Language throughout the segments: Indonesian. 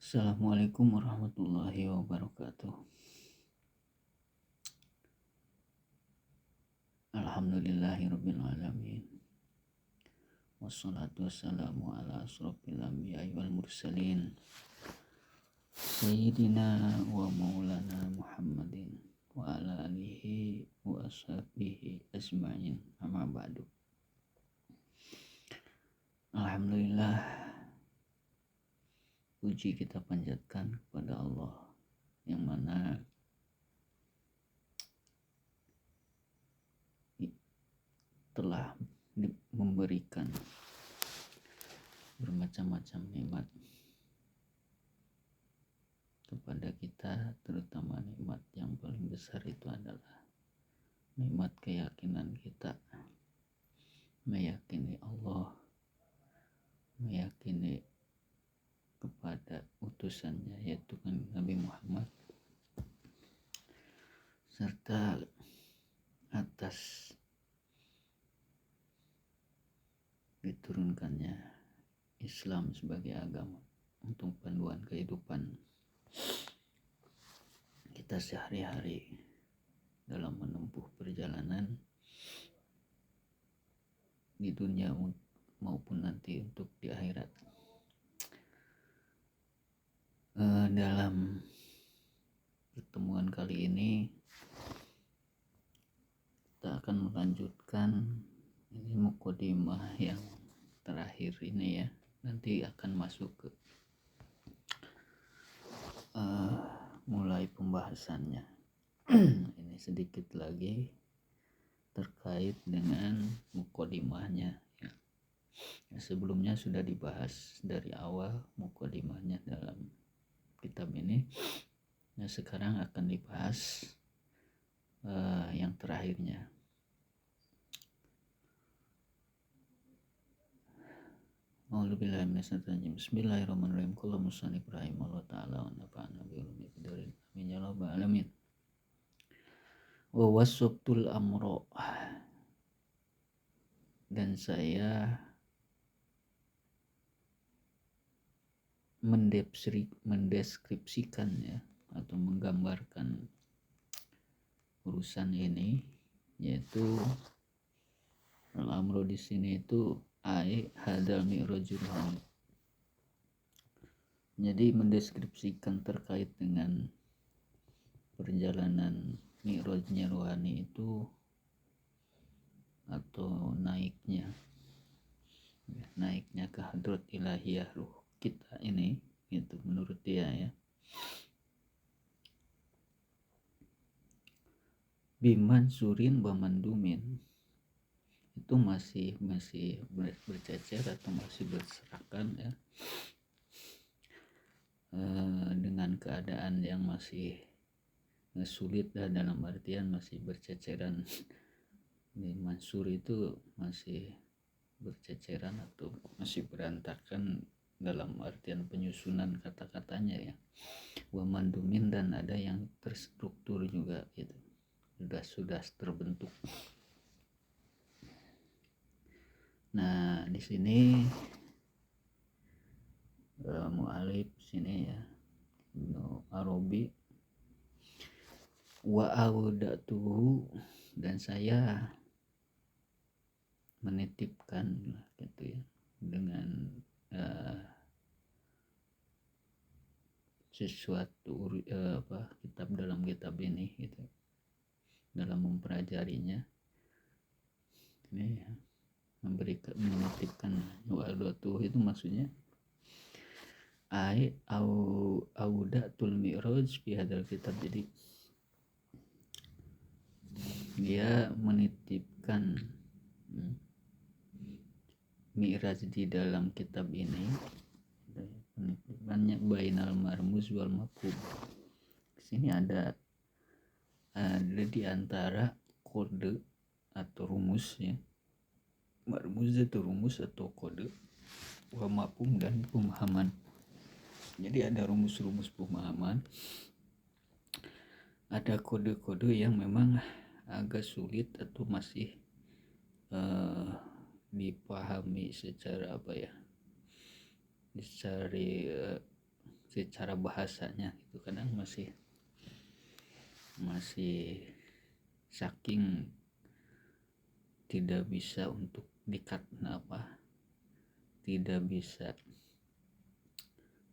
Assalamualaikum warahmatullahi wabarakatuh. Alhamdulillahirabbil alamin. Wassalatu wassalamu ala asrofil anbiya'i wal mursalin. Sayyidina wa maulana Muhammadin wa ala alihi wa ashabihi ajma'in. Amma ba'du. Alhamdulillah, puji kita panjatkan kepada Allah yang mana telah memberikan bermacam-macam nikmat kepada kita, terutama nikmat yang paling besar itu adalah nikmat keyakinan kita, meyakini Allah, meyakini kepada utusannya yaitu Nabi Muhammad, serta atas diturunkannya Islam sebagai agama untuk panduan kehidupan kita sehari-hari dalam menempuh perjalanan di dunia maupun nanti untuk di akhirat. Dalam pertemuan kali ini kita akan melanjutkan ini mukadimah yang terakhir ini ya, nanti akan masuk ke mulai pembahasannya. Ini sedikit lagi terkait dengan mukadimahnya ya. Sebelumnya sudah dibahas dari awal mukadimahnya dalam kitab ini. Nah, sekarang akan dibahas yang terakhirnya. A'udzubillahi minasyaitonir rajim. Bismillahirrahmanirrahim. Qala musannif rahimahullah ta'ala wa nafa'ana bi ulumi fid-dharain. Amin ya rabbal alamin. Wa wasabtul amro, dan saya mendeskripsikan ya, atau menggambarkan urusan ini, yaitu al-amro di sini itu hadal mi'rajul ruhani. Jadi mendeskripsikan terkait dengan perjalanan mi'rajnya rohani itu, atau naiknya ke hadrat ilahiyah ruh kita ini, itu menurut dia ya. Biman surin bamandumin, itu masih bercecer atau masih berserakan ya, dengan keadaan yang masih sulit dalam artian masih berceceran. Di mansur itu masih berceceran atau masih berantakan dalam artian penyusunan kata-katanya ya. Wa mandumin, dan ada yang terstruktur juga gitu, sudah terbentuk. Nah, di sini mu'alif sini ya, Ibnu Arabi, wa audatuhu, dan saya menitipkan gitu ya, dengan sesuatu dalam kitab ini gitu, dalam mempelajarinya ini ya, menitipkan wadatu itu maksudnya audatul mi'raj fi hadal kitab. Jadi dia menitipkan mi'raj di dalam kitab ini, penitipannya bainal marmuz wal mafhum. Di sini ada di antara kode atau rumus ya, marmuz itu rumus atau kode, wa mafhum, dan pemahaman. Jadi ada rumus-rumus pemahaman, ada kode-kode yang memang agak sulit atau masih dipahami secara dicari secara bahasanya itu kadang masih saking tidak bisa untuk tidak bisa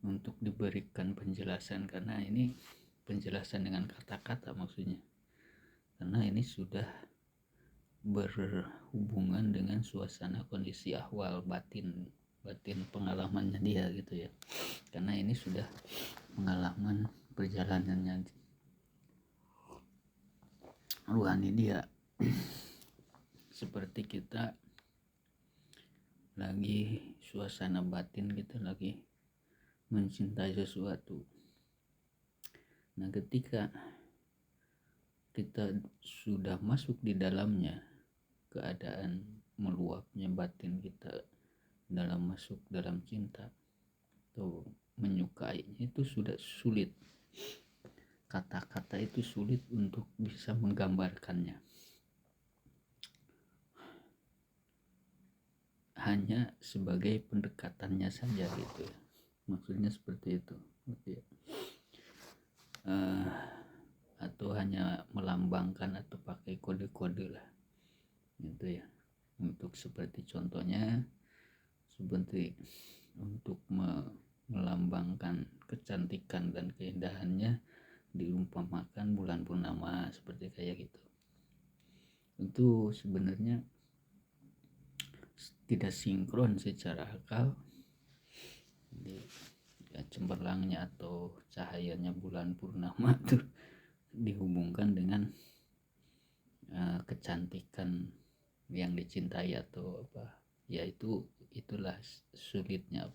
untuk diberikan penjelasan, karena ini penjelasan dengan kata-kata maksudnya, karena ini sudah berhubungan dengan suasana kondisi ahwal batin pengalamannya dia gitu ya, karena ini sudah pengalaman perjalanannya ruhani dia. Seperti kita lagi suasana batin, kita lagi mencintai sesuatu. Nah, ketika kita sudah masuk di dalamnya, keadaan meluapnya batin kita masuk dalam cinta atau menyukainya, itu sudah sulit. Kata-kata itu sulit untuk bisa menggambarkannya. Hanya sebagai pendekatannya saja gitu. Maksudnya seperti itu. Atau hanya melambangkan atau pakai kode-kode lah. Gitu ya. Untuk seperti contohnya seperti untuk melambangkan kecantikan dan keindahannya diumpamakan bulan purnama, seperti kayak gitu. Itu sebenarnya tidak sinkron secara akal. Jadi ya, cemerlangnya atau cahayanya bulan purnama itu dihubungkan dengan kecantikan yang dicintai atau apa ya, itulah sulitnya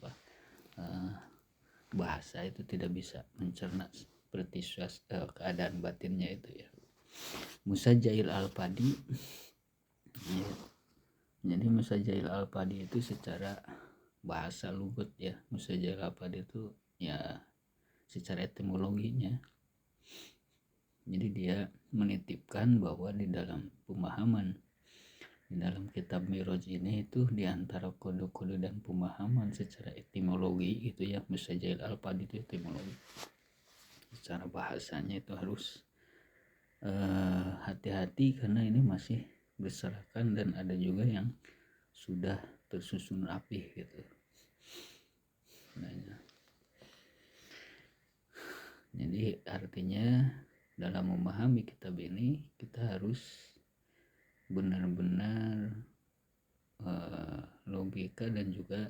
bahasa itu tidak bisa mencerna seperti keadaan batinnya itu ya. Musajail al-Padi ya. Jadi Musajail al-Padi itu secara bahasa lugat ya, Musajail al-Padi itu ya secara etimologinya, jadi dia menitipkan bahwa di dalam pemahaman di dalam kitab Miraj ini itu diantara kode-kode dan pemahaman secara etimologi itu ya, Musajail al-Padi itu etimologi. Secara bahasanya itu harus hati-hati karena ini masih berserakan dan ada juga yang sudah tersusun rapih gitu. Nah, jadi artinya dalam memahami kitab ini kita harus benar-benar logika dan juga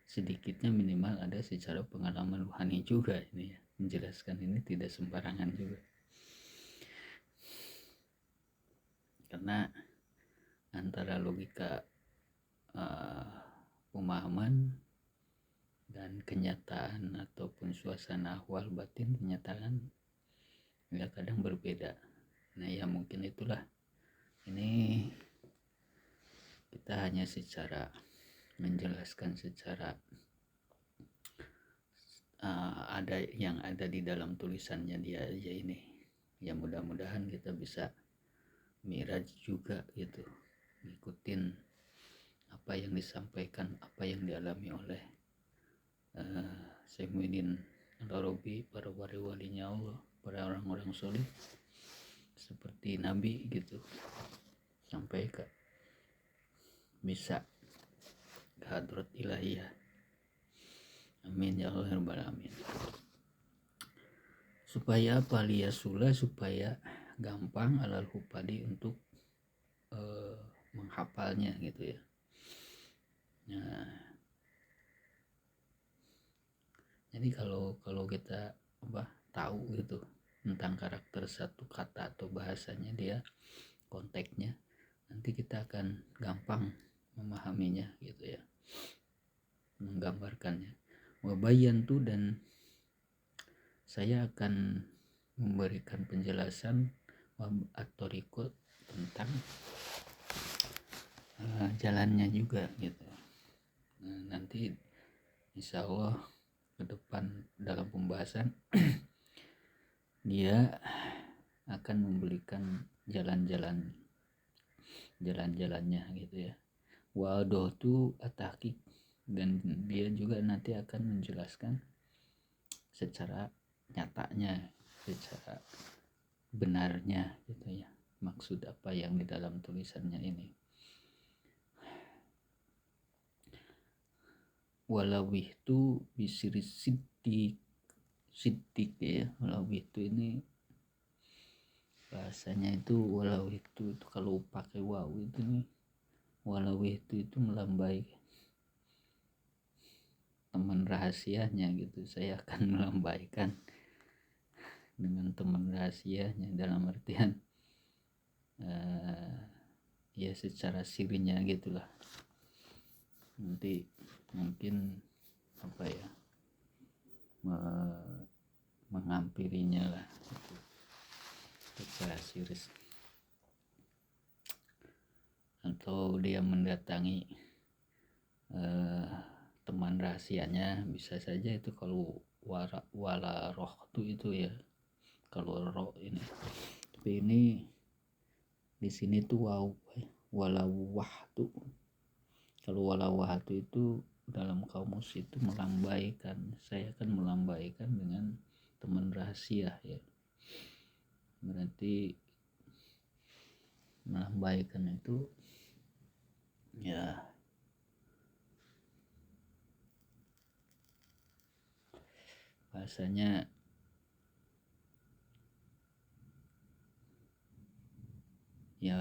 sedikitnya minimal ada secara pengalaman rohani juga ini ya. Menjelaskan ini tidak sembarangan juga, karena antara logika pemahaman dan kenyataan ataupun suasana ahwal batin kenyataan ya kadang berbeda. Nah ya mungkin itulah, ini kita hanya secara menjelaskan secara ada yang ada di dalam tulisannya dia aja ini ya. Mudah-mudahan kita bisa miraj juga gitu, ngikutin apa yang disampaikan, apa yang dialami oleh Syekh Muhyiddin Al-Arabi, para wali-walinya Allah, para orang-orang soleh seperti Nabi gitu, sampai ke bisa ke hadrat ilahiyah. Amin ya Allah rabbal alamin. Supaya apa? Liyasula, supaya gampang alal hufadi untuk menghafalnya gitu ya. Nah, jadi kalau kita tahu gitu tentang karakter satu kata atau bahasanya, dia konteksnya, nanti kita akan gampang memahaminya gitu ya, menggambarkannya. Wabayantu, dan saya akan memberikan penjelasan atau record tentang jalannya juga gitu. Nah, nanti insya Allah ke depan dalam pembahasan dia akan memberikan jalan-jalannya gitu ya. Wadoh tu atahqiq, dan dia juga nanti akan menjelaskan secara nyatanya, secara benarnya gitu ya, maksud apa yang di dalam tulisannya ini. Walau itu bisiri sidik ya, walau itu ini bahasanya itu walau itu kalau pakai waw itu nih, walau itu melambai teman rahasianya gitu. Saya akan melambaikan dengan teman rahasianya dalam artian ya secara sirinya gitulah. Nanti mungkin apa ya, menghampirinya lah gitu, secara siris, atau dia mendatangi teman rahasianya. Bisa saja itu kalau wala roh itu ya, kalau roh ini. Tapi ini di sini tuh walau wahtu. Kalau walau wahtu itu dalam kamus itu melambaikan. Saya akan melambaikan dengan teman rahasia ya. Berarti melambaikan itu ya bahasanya ya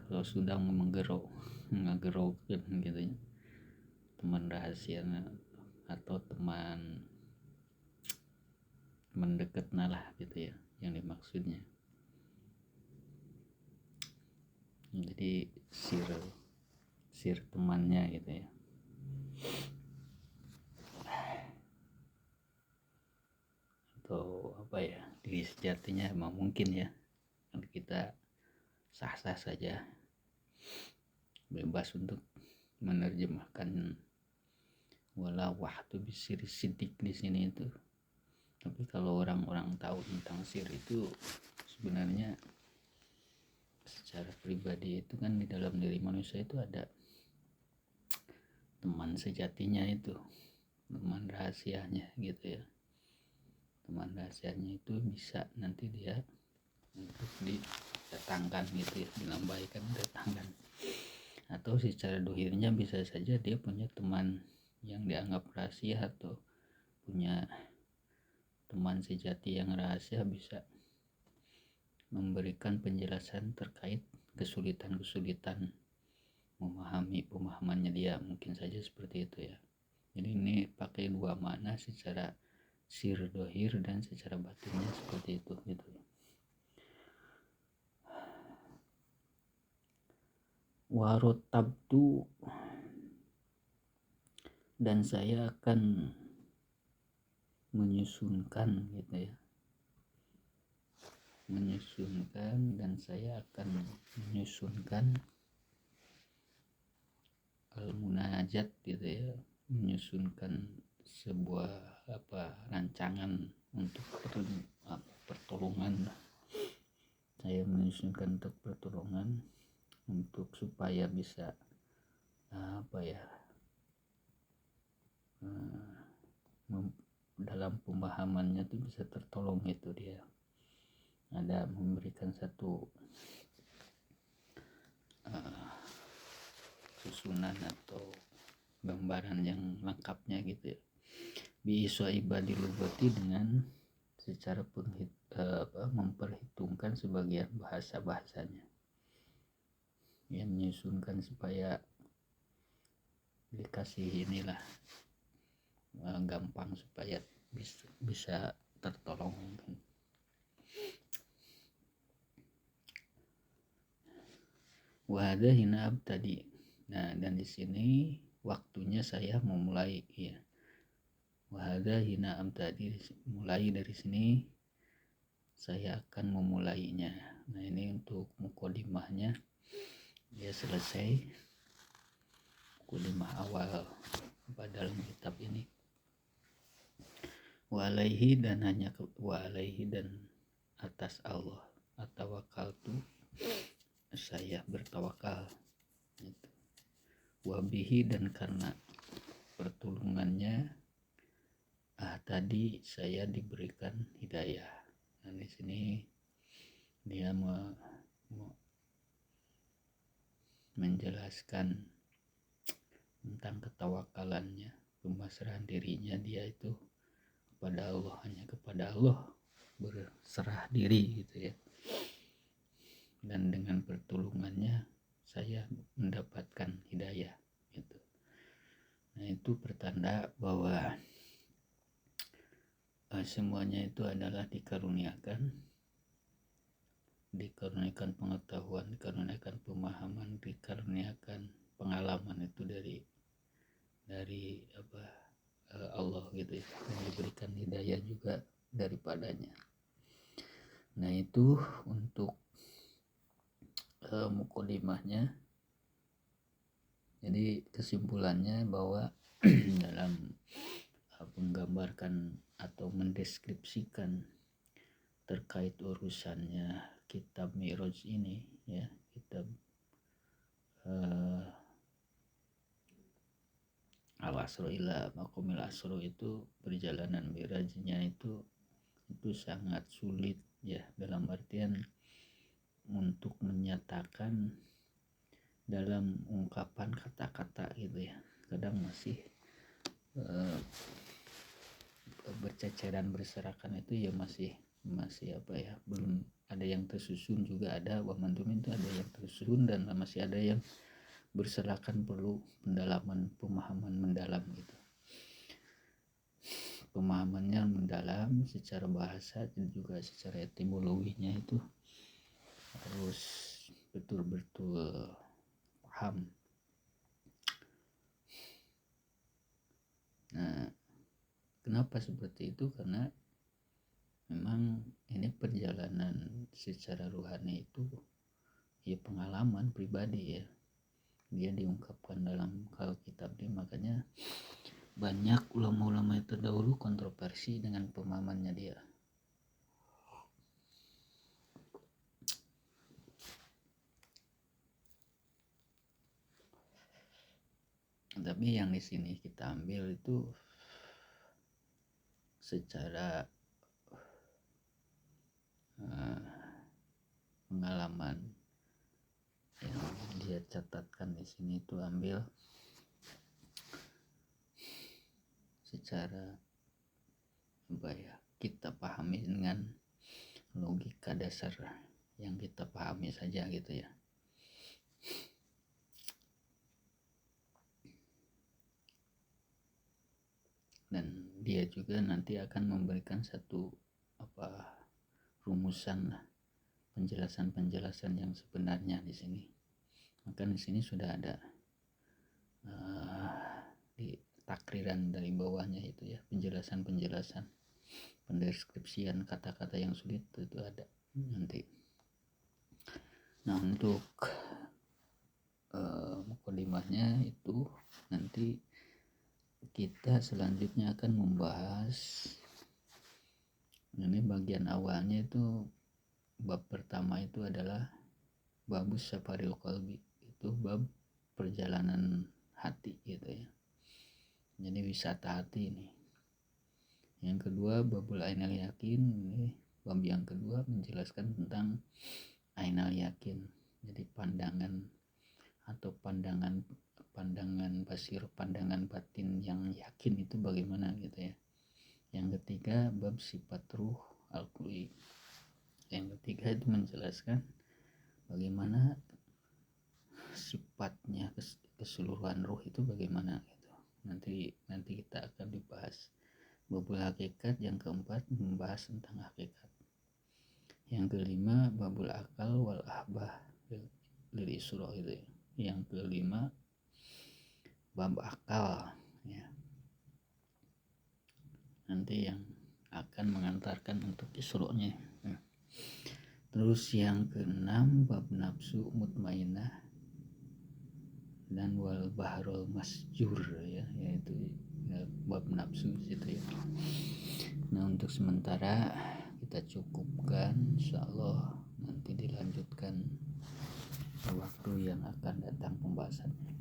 kalau sudah menggerokkan gitu ya, teman rahasia atau teman dekat lah gitu ya yang dimaksudnya. Jadi sir temannya gitu ya. Atau apa ya, diri sejatinya emang mungkin ya, kita sah-sah saja, bebas untuk menerjemahkan wala wahtu bisir sidik di sini itu. Tapi kalau orang-orang tahu tentang sir itu, sebenarnya secara pribadi itu kan di dalam diri manusia itu ada teman sejatinya itu, teman rahasianya gitu ya. Teman rahasianya itu bisa nanti dia untuk didatangkan gitu ya, dilambaikan, datangkan. Atau secara dohirnya bisa saja dia punya teman yang dianggap rahasia atau punya teman sejati yang rahasia, bisa memberikan penjelasan terkait kesulitan memahami pemahamannya dia, mungkin saja seperti itu ya. Jadi ini pakai dua makna, secara sir dohir dan secara batinnya seperti itu gitu. Warotabtu, dan saya akan menyusunkan gitu ya, dan saya akan menyusunkan al-munajat gitu ya, menyusunkan sebuah rancangan untuk pertolongan. Saya menyusunkan untuk pertolongan untuk supaya bisa dalam pemahamannya itu bisa tertolong itu dia. Ada memberikan satu susunan atau gambaran yang lengkapnya gitu ya. Bisa ibadil lugati, dengan secara memperhitungkan sebagian bahasanya yang menyusunkan supaya dikasih inilah gampang supaya bisa tertolong. Wahada hina tadi. Nah, dan di sini waktunya saya memulai ya. Wahada hina tadi, mulai dari sini saya akan memulainya. Nah, ini untuk mukodimahnya ya selesai, mukodimah awal dalam kitab ini. Walaihi, dan hanya walaihi, dan atas Allah atawakaltu, saya bertawakal gitu. Wabihi, dan karena pertolongannya tadi saya diberikan hidayah. Nah, di sini dia menjelaskan tentang ketawakalannya, pemasrahan dirinya dia itu kepada Allah, hanya kepada Allah berserah diri gitu ya. Dan dengan pertolongannya saya mendapatkan hidayah gitu. Nah, itu pertanda bahwa semuanya itu adalah dikaruniakan pengetahuan, dikaruniakan pemahaman, dikaruniakan pengalaman itu dari Allah gitu ya, dan diberikan hidayah juga daripadanya. Nah, itu untuk mukadimahnya. Jadi kesimpulannya bahwa dalam menggambarkan atau mendeskripsikan terkait urusannya kitab Mi'raj ini ya, kitab Al-Asra ila Maqamil Asra itu, perjalanan Mi'rajnya itu sangat sulit ya, dalam artian untuk menyatakan dalam ungkapan kata-kata gitu ya, kadang masih berceceran berserakan itu ya, masih belum ada yang tersusun, juga ada wamantumin itu ada yang tersusun dan masih ada yang berserakan, perlu pendalaman, pemahaman mendalam gitu. Pemahamannya mendalam secara bahasa dan juga secara etimologinya itu harus betul-betul paham. Nah, kenapa seperti itu? Karena memang ini perjalanan secara rohani itu ya pengalaman pribadi ya, dia diungkapkan dalam Alkitab ini. Makanya banyak ulama-ulama itu dahulu kontroversi dengan pemahamannya dia. Tapi yang di sini kita ambil itu secara pengalaman yang dia catatkan di sini, itu ambil secara kita pahami dengan logika dasar yang kita pahami saja gitu ya. Dan dia juga nanti akan memberikan satu rumusan lah, penjelasan yang sebenarnya di sini. Maka di sini sudah ada di takriran dari bawahnya itu ya, penjelasan, pendeskripsian kata-kata yang sulit itu ada nanti. Nah, untuk mukadimahnya itu nanti kita selanjutnya akan membahas, ini bagian awalnya itu bab pertama itu adalah babus safaril qalbi, itu bab perjalanan hati gitu ya, jadi wisata hati ini. Yang kedua babul ainal yakin, ini bab yang kedua menjelaskan tentang ainal yakin, jadi pandangan atau pandangan basir, pandangan batin yang yakin itu bagaimana gitu ya. Yang ketiga bab sifat ruh al-qul'i, yang ketiga itu menjelaskan bagaimana sifatnya keseluruhan ruh itu bagaimana gitu. Nanti kita akan dibahas. Babul hakikat yang keempat membahas tentang hakikat. Yang kelima babul akal wal ahbah lil isra gitu ya. Yang kelima bab akal ya, nanti yang akan mengantarkan untuk isra-nya. Terus yang keenam bab nafsu mutmainah dan wal bahrul masjur ya, yaitu bab nafsu gitu ya. Nah, untuk sementara kita cukupkan, insyaallah nanti dilanjutkan waktu yang akan datang pembahasannya.